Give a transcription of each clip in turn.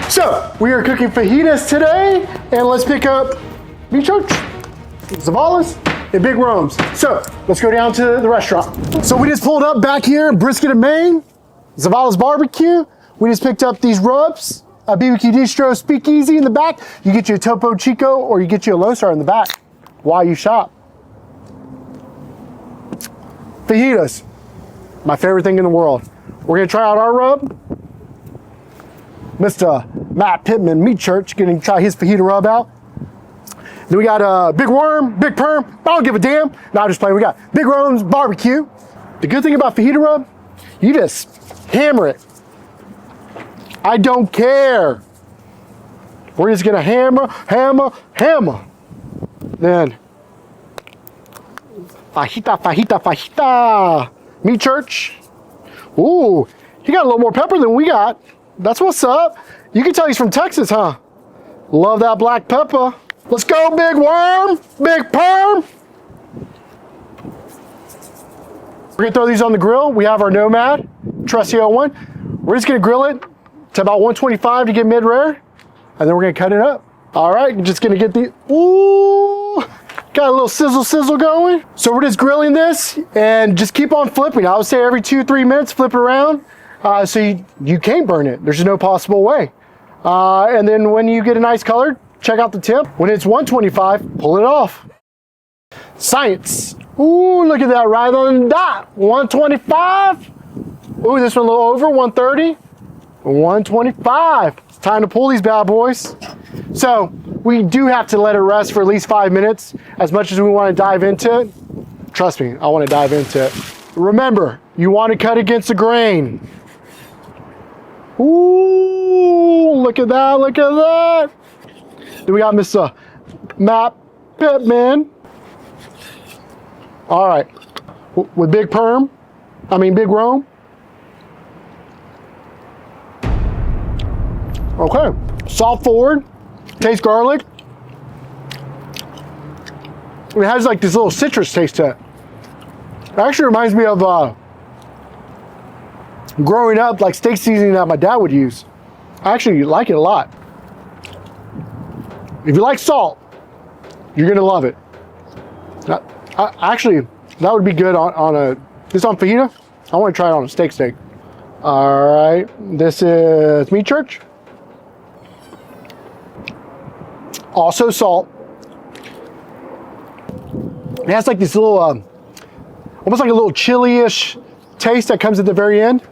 So, we are cooking fajitas today, and let's pick up meat chunks, Zavalas, and big roams. So, let's go down to the restaurant. So we just pulled up back here in Brisket and Maine, Zavalas Barbecue. We just picked up these rubs, a BBQ Distro Speakeasy in the back. You get you a Topo Chico or you get you a Lone Star in the back while you shop. Fajitas, my favorite thing in the world. We're gonna try out our rub. Mr. Matt Pittman, Meat Church, gonna try his fajita rub out. Then we got a Big Worm, Big Perm, I don't give a damn. No, I'm just playing. We got Big Worm's Barbecue. The good thing about fajita rub, you just hammer it. I don't care. We're just gonna hammer. Then, fajita. Meat Church. Ooh, he got a little more pepper than we got. That's what's up. You can tell he's from Texas, huh? Love that black pepper. Let's go, Big Worm, Big Perm. We're gonna throw these on the grill. We have our Nomad, trusty old one. We're just gonna grill it to about 125 to get mid-rare, and then we're gonna cut it up. All right, just gonna get the, ooh, got a little sizzle going. So we're just grilling this and just keep on flipping. I would say every 2-3 minutes, flip it around. So you can't burn it. There's no possible way. And then when you get a nice color, check out the temp. When it's 125, pull it off. Science. Ooh, look at that, right on the dot. 125. Ooh, this one a little over, 130. 125. It's time to pull these bad boys. So we do have to let it rest for at least 5 minutes. As much as we want to dive into it, trust me, I want to dive into it. Remember, you want to cut against the grain. Ooh, look at that, look at that. Then we got Mr. Matt Pittman. All right, with Big Perm, Big Rome. Okay, salt forward, taste garlic. It has like this little citrus taste to it. It actually reminds me of growing up, like steak seasoning that my dad would use. I actually like it a lot. If you like salt, you're gonna love it. Actually, that would be good on this on fajita. I want to try it on a steak. All right, this is Meat Church. Also salt. It has like this little, almost like a little chili-ish taste that comes at the very end.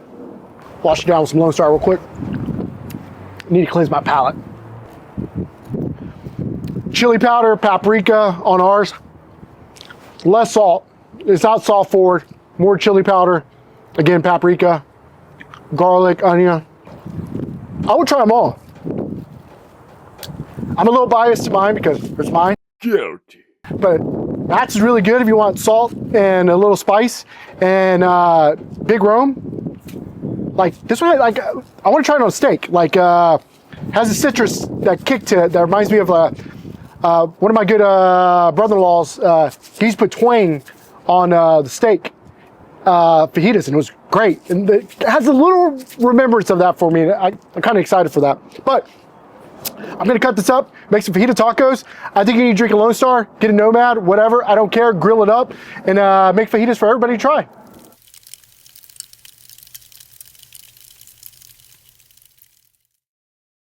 Wash it down with some Lone Star real quick. Need to cleanse my palate. Chili powder, paprika on ours. Less salt. It's not salt forward. More chili powder. Again, paprika, garlic, onion. I would try them all. I'm a little biased to mine because it's mine. Guilty. But that's really good if you want salt and a little spice. And Big Rome. Like this one, like I want to try it on a steak. Like has a citrus that kick to it that reminds me of one of my good brother-in-laws. He's put twang on the steak fajitas, and it was great. And it has a little remembrance of that for me. I'm kind of excited for that. But I'm gonna cut this up, make some fajita tacos. I think you need to drink a Lone Star, get a Nomad, whatever. I don't care. Grill it up and make fajitas for everybody to try.